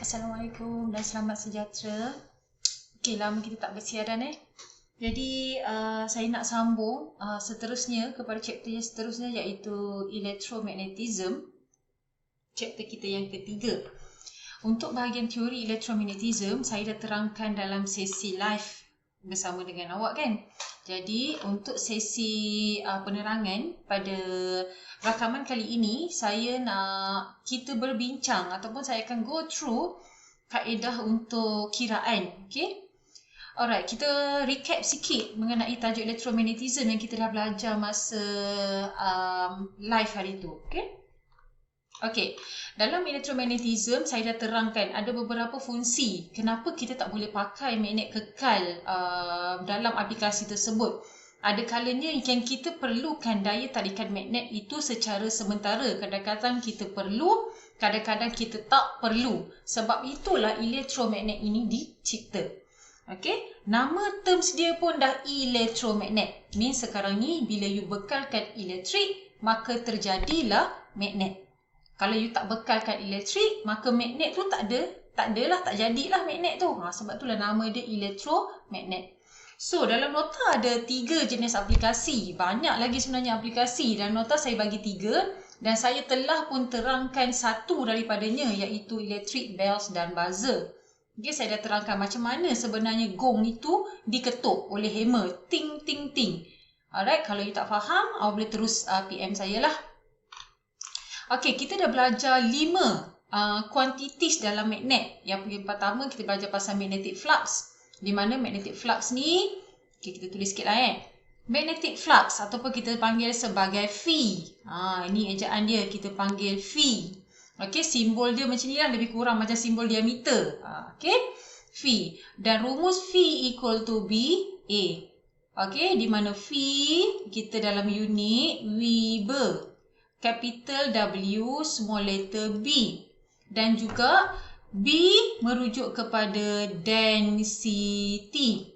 Assalamualaikum dan selamat sejahtera. Okey, lama kita tak bersiaran Jadi saya nak sambung seterusnya kepada chapter yang seterusnya, iaitu Electromagnetism. Chapter kita yang ketiga. Untuk bahagian teori Electromagnetism, saya dah terangkan dalam sesi live bersama dengan awak kan. Jadi untuk sesi penerangan pada rakaman kali ini, saya nak kita berbincang ataupun saya akan go through kaedah untuk kiraan. Okay? Alright, kita recap sikit mengenai tajuk Electromagnetism yang kita dah belajar masa live hari tu. Okay, dalam Electromagnetism saya dah terangkan ada beberapa fungsi kenapa kita tak boleh pakai magnet kekal dalam aplikasi tersebut. Ada kalanya yang kita perlukan daya tarikan magnet itu secara sementara. Kadang-kadang kita perlu, kadang-kadang kita tak perlu. Sebab itulah elektromagnet ini dicipta. Okay, nama terms dia pun dah elektromagnet. Means sekarang ni bila you bekalkan elektrik, maka terjadilah magnet. Kalau you tak bekalkan elektrik, maka magnet tu tak jadilah magnet tu. Sebab itulah nama dia elektromagnet. So, dalam nota ada 3 jenis aplikasi. Banyak lagi sebenarnya aplikasi. Dalam nota saya bagi 3 dan saya telah pun terangkan satu daripadanya, iaitu electric bells dan buzzer. Okay, saya dah terangkan macam mana sebenarnya gong itu diketuk oleh hammer. Ting, ting, ting. Alright, kalau you tak faham, awak boleh terus PM saya lah. Okay, kita dah belajar 5 quantities dalam magnet. Yang pertama kita belajar pasal magnetic flux. Di mana magnetic flux ni, okay, kita tulis sikit lah Magnetic flux ataupun kita panggil sebagai Phi. Ini ejaan dia, kita panggil Phi. Okay, simbol dia macam ni lah, lebih kurang macam simbol diameter. Okay, Phi. Dan rumus Phi equal to BA. Okay, di mana Phi kita dalam unit Weber. Capital W, small letter B. Dan juga B merujuk kepada density.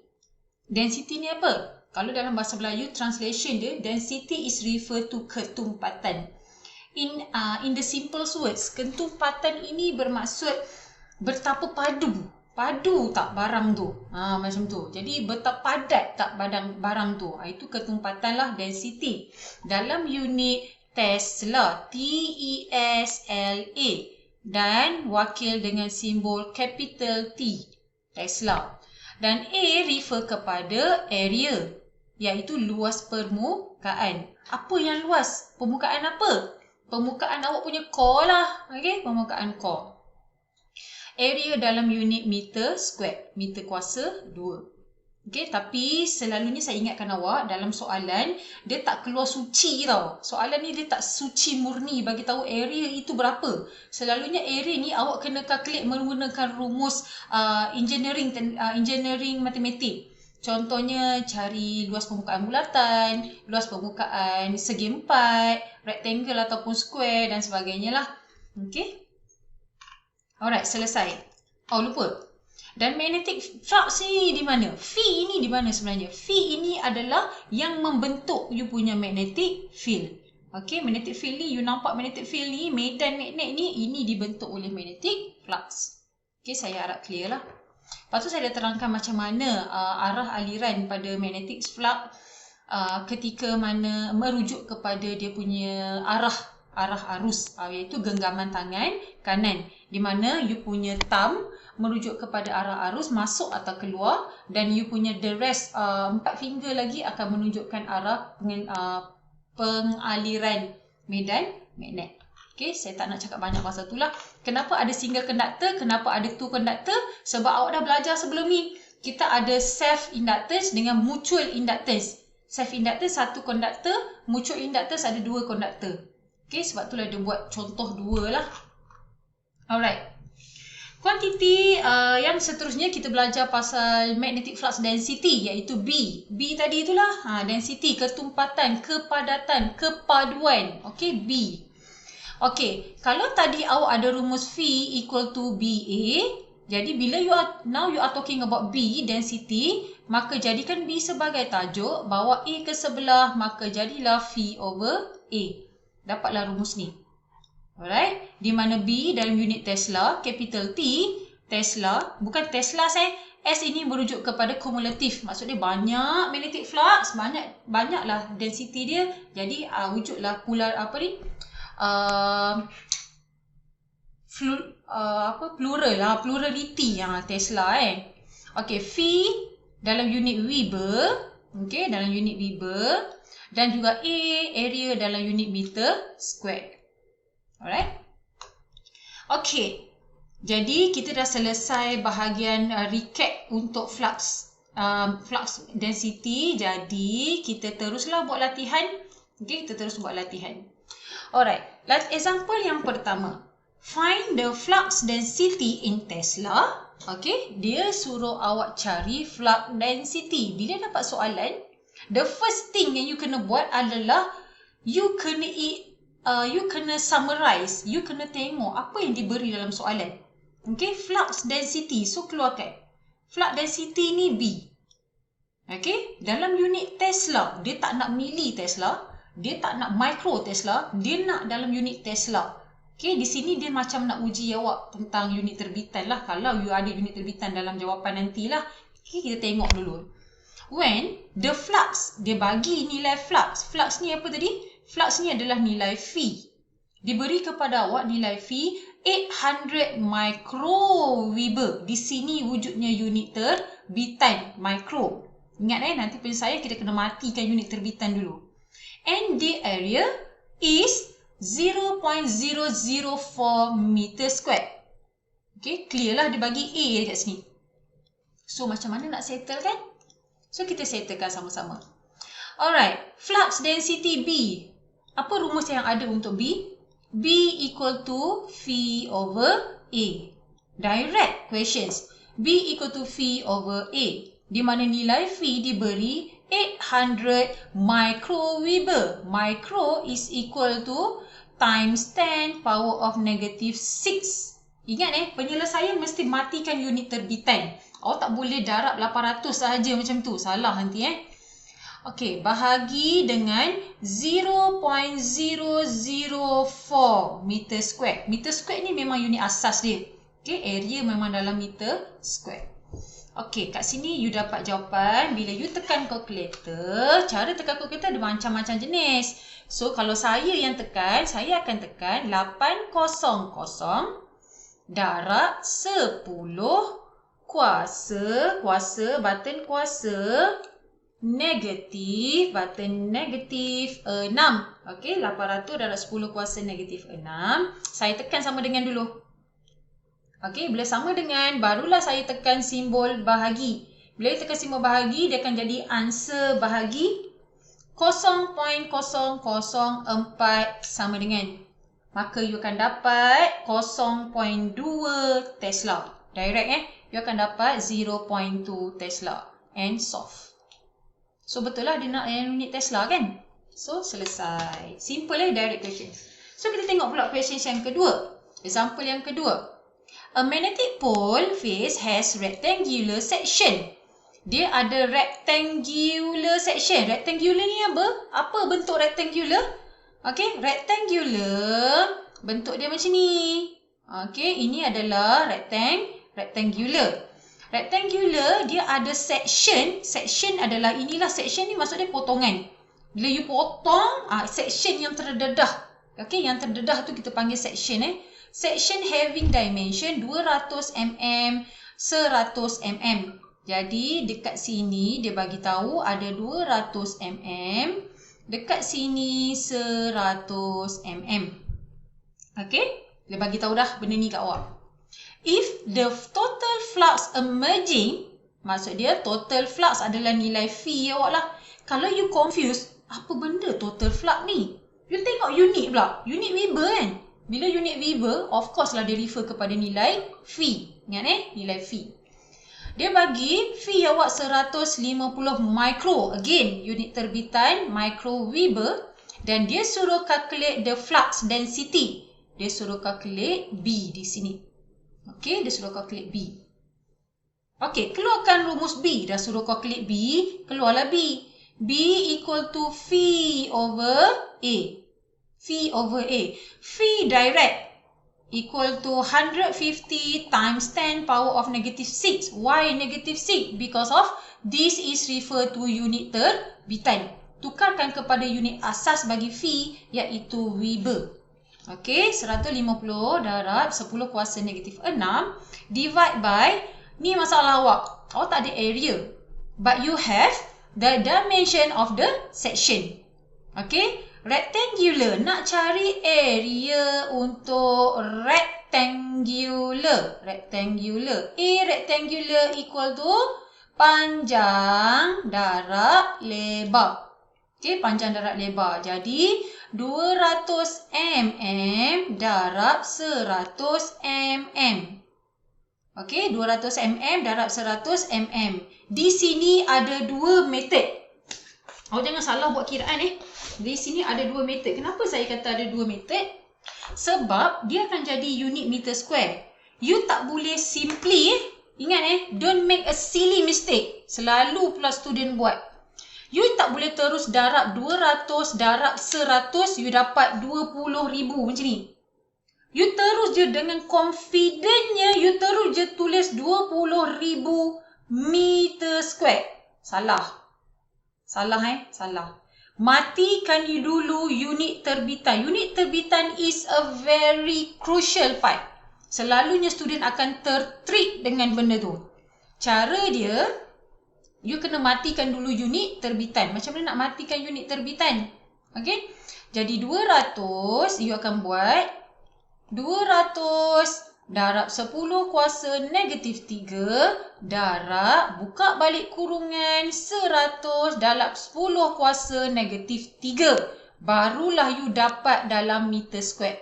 Density ni apa? Kalau dalam bahasa Melayu, translation dia, density is refer to ketumpatan. In the simplest words, ketumpatan ini bermaksud betapa padu. Padu tak barang tu. Macam tu. Jadi betapa padat tak barang tu. Itu ketumpatan lah, density. Dalam unit Tesla, T-E-S-L-A. Dan wakil dengan simbol capital T, Tesla. Dan A refer kepada area, iaitu luas permukaan. Apa yang luas? Permukaan apa? Permukaan awak punya core lah. Okay? Permukaan core. Area dalam unit meter square. Meter kuasa 2. Okay, tapi selalunya saya ingatkan awak dalam soalan, dia tak keluar suci tau. Soalan ni dia tak suci murni bagi tahu area itu berapa. Selalunya area ni awak kena calculate menggunakan rumus engineering matematik. Contohnya cari luas permukaan bulatan, luas permukaan segi empat, rectangle ataupun square dan sebagainya lah. Okay. Alright, selesai. Lupa. Dan magnetic flux ni di mana? Phi ini di mana sebenarnya? Phi ini adalah yang membentuk you punya magnetic field. Okay, magnetic field ni, you nampak magnetic field ni, medan magnet ni, ini dibentuk oleh magnetic flux. Okay, saya harap clear lah. Lepas tu saya dah terangkan macam mana arah aliran pada magnetic flux ketika mana merujuk kepada dia punya arah arus, iaitu genggaman tangan kanan. Di mana you punya thumb merujuk kepada arah arus masuk atau keluar, dan you punya the rest 4 finger lagi akan menunjukkan arah pengaliran medan magnet. Okay, saya tak nak cakap banyak pasal tu lah. Kenapa ada single conductor? Kenapa ada two conductor? Sebab awak dah belajar sebelum ni. Kita ada self inductance dengan mutual inductance. Self inductance satu conductor, mutual inductance ada 2 conductor. Okay, sebab itulah dia buat contoh 2 lah. Alright. Kuantiti yang seterusnya kita belajar pasal magnetic flux density, iaitu B. B tadi itulah density, ketumpatan, kepadatan, kepaduan. Okay, B. Okay, kalau tadi awak ada rumus Phi equal to BA, jadi bila you are talking about B, density, maka jadikan B sebagai tajuk, bawa A ke sebelah, maka jadilah Phi over A. Dapatlah rumus ni. Alright, di mana B dalam unit Tesla, capital T, Tesla, bukan Tesla S ini merujuk kepada kumulatif. Maksudnya banyak magnetic flux, banyaklah density dia. Jadi wujudlah plurality Tesla Okey, V dalam unit Weber, okey, dalam unit Weber, dan juga A area dalam unit meter square. Alright. Okey. Jadi kita dah selesai bahagian recap untuk flux density. Jadi kita teruslah buat latihan. Okey, kita terus buat latihan. Alright. Example yang pertama. Find the flux density in Tesla. Okey, dia suruh awak cari flux density. Bila dapat soalan, the first thing yang you kena buat adalah you kena summarize, you kena tengok apa yang diberi dalam soalan. Okey, flux density. So keluarkan. Flux density ni B. Okey, dalam unit Tesla, dia tak nak milli Tesla, dia tak nak micro Tesla, dia nak dalam unit Tesla. Okey, di sini dia macam nak uji awak tentang unit terbitan lah. Kalau you ada unit terbitan dalam jawapan nantilah. Okey, kita tengok dulu. When the flux, dia bagi nilai flux. Flux ni apa tadi? Flux ni adalah nilai V. Diberi kepada awak nilai V 800 microweber. Di sini wujudnya unit terbitan, micro. Ingat nanti penyelesaian kita kena matikan unit terbitan dulu. And the area is 0.004 meter square. Okay, clear lah dia bagi A dekat sini. So macam mana nak settle kan? So kita settlekan sama-sama. Alright, flux density B. Apa rumus yang ada untuk B? B equal to V over A. Direct questions. B equal to V over A. Di mana nilai V diberi 800 microweber. Micro is equal to times 10 power of negative 6. Ingat penyelesaian mesti matikan unit terbitan. Awak tak boleh darab 800 sahaja macam tu. Salah nanti Okey, bahagi dengan 0.004 meter square. Meter square ni memang unit asas dia. Okey, area memang dalam meter square. Okey, kat sini you dapat jawapan. Bila you tekan kalkulator, cara tekan kalkulator ada macam-macam jenis. So, kalau saya yang tekan, saya akan tekan 800 darab 10 kuasa, button kuasa, negatif, button negatif 6. Okey, 800 darab 10 kuasa negatif 6. Saya tekan sama dengan dulu. Okey, bila sama dengan, barulah saya tekan simbol bahagi. Bila tekan simbol bahagi, dia akan jadi answer bahagi 0.0004 sama dengan. Maka you akan dapat 0.2 Tesla. Direct you akan dapat 0.2 Tesla. And solve. So betul lah dia nak unit Tesla kan? So selesai. Simple direct questions. So kita tengok pula questions yang kedua. Example yang kedua. A magnetic pole face has rectangular section. Dia ada rectangular section. Rectangular ni apa? Apa bentuk rectangular? Okey, rectangular bentuk dia macam ni. Okey, ini adalah rectangular. Rectangular dia ada section. Section adalah inilah section ni maksudnya potongan. Bila you potong, section yang terdedah. Okey, yang terdedah tu kita panggil section Section having dimension 200 mm, 100 mm. Jadi dekat sini dia bagi tahu ada 200 mm, dekat sini 100 mm. Okey? Dia bagi tahu dah benda ni kat awak. If the total flux emerging, maksud dia total flux adalah nilai V awak lah. Kalau you confused, apa benda total flux ni? You tengok unit pula. Unit Weber kan? Bila unit Weber, of course lah dia refer kepada nilai V. Ingat nilai V. Dia bagi V awak 150 micro. Again, unit terbitan micro Weber. Dan dia suruh calculate the flux density. Dia suruh calculate B di sini. Okey, dia suruh calculate B. Okey, keluarkan rumus B. Dah suruh calculate B, keluarlah B. B equal to V over A. V V over A. V direct equal to 150 times 10 power of negative 6. Why negative 6? Because of this is refer to unit terbitan. Tukarkan kepada unit asas bagi V iaitu Weber. Okey, 150 darab 10 kuasa negatif 6 divide by, ni masalah awak. Awak tak ada area. But you have the dimension of the section. Okey, rectangular. Nak cari area untuk rectangular. Rectangular. A rectangular equal to panjang darab lebar. Okey, panjang darab lebar. Jadi 200 mm darab 100 mm. Okey, 200 mm darab 100 mm. Di sini ada dua metod. Awak jangan salah buat kiraan Di sini ada dua metod. Kenapa saya kata ada dua metod? Sebab dia akan jadi unit meter square. You tak boleh simply ingat don't make a silly mistake. Selalu pula student buat. You tak boleh terus darab 200 darab 100 you dapat 20,000 macam ni. You terus je dengan confidentnya you terus je tulis 20,000 meter square. Salah. Salah. Matikan dulu unit terbitan. Unit terbitan is a very crucial part. Selalunya student akan tertrik dengan benda tu. Cara dia, you kena matikan dulu unit terbitan. Macam mana nak matikan unit terbitan? Okay? Jadi 200, you akan buat 200 darab 10 kuasa negatif 3 darab buka balik kurungan 100 darab 10 kuasa negatif 3. Barulah you dapat dalam meter square.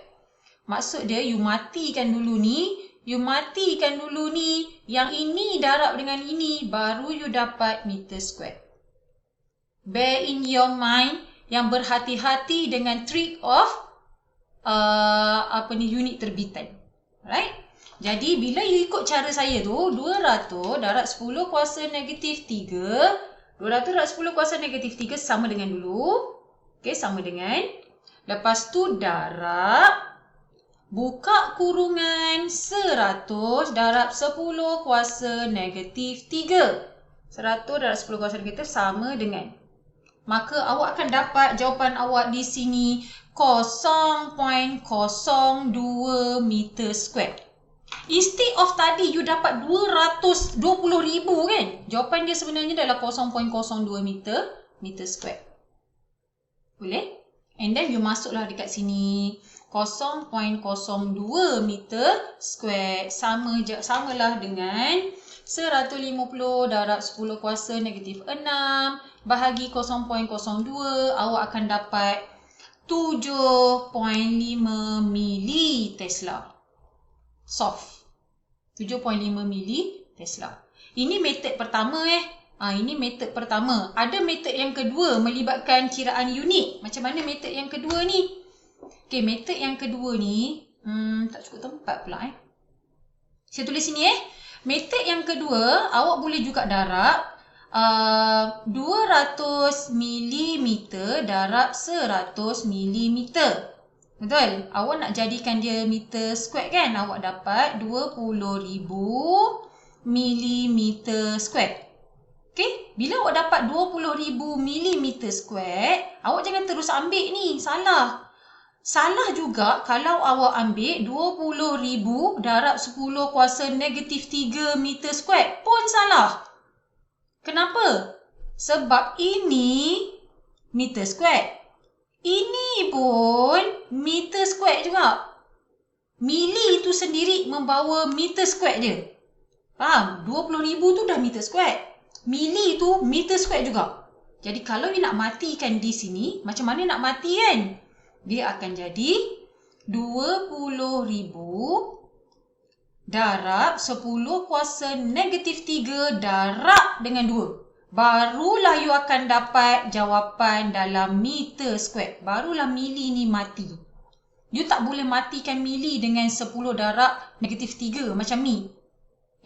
Maksud dia you matikan dulu ni, yang ini darab dengan ini baru you dapat meter square. Bear in your mind yang berhati-hati dengan trick of unit terbitan. Right? Jadi bila you ikut cara saya tu 200 darab 10 kuasa negatif 3, 200 darab 10 kuasa negatif 3 sama dengan dulu. Okey, sama dengan. Lepas tu darab buka kurungan 100 darab 10 kuasa negatif 3. 100 darab 10 kuasa negatif sama dengan. Maka awak akan dapat jawapan awak di sini 0.02 meter square. Instead of tadi you dapat 220,000 kan? Jawapan dia sebenarnya adalah 0.02 meter square. Boleh? And then you masuklah dekat sini 0.02 meter square samalah dengan 150 darab 10 kuasa negatif 6 bahagi 0.02, awak akan dapat 7.5 mili Tesla. Soft. 7.5 mili Tesla. Ini metod pertama ini metod pertama. Ada metod yang kedua melibatkan kiraan unit. Macam mana metod yang kedua ni? Okey, metod yang kedua ni tak cukup tempat pula Saya tulis sini Metod yang kedua awak boleh juga darab 200 mm darab 100 mm. Betul? Awak nak jadikan dia meter square kan? Awak dapat 20,000 mm square. Okey? Bila awak dapat 20,000 mm square, awak jangan terus ambil ni. Salah. Salah juga kalau awak ambil 20,000 darab 10 kuasa negatif 3 meter square. Pun salah. Kenapa? Sebab ini meter square. Ini pun meter square juga. Mili itu sendiri membawa meter square je. Faham? 20,000 tu dah meter square. Mili tu meter square juga. Jadi kalau you nak matikan di sini, macam mana nak mati kan? Dia akan jadi 20,000 darab 10 kuasa negatif 3 darab dengan 2. Barulah you akan dapat jawapan dalam meter square. Barulah mili ni mati. You tak boleh matikan mili dengan 10 darab negatif 3 macam ni.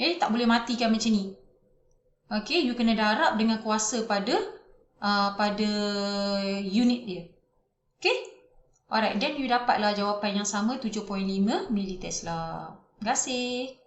Tak boleh matikan macam ni. Okay, you kena darab dengan kuasa pada unit dia. Okay? Alright, then you dapatlah jawapan yang sama 7.5 militesla. Terima kasih.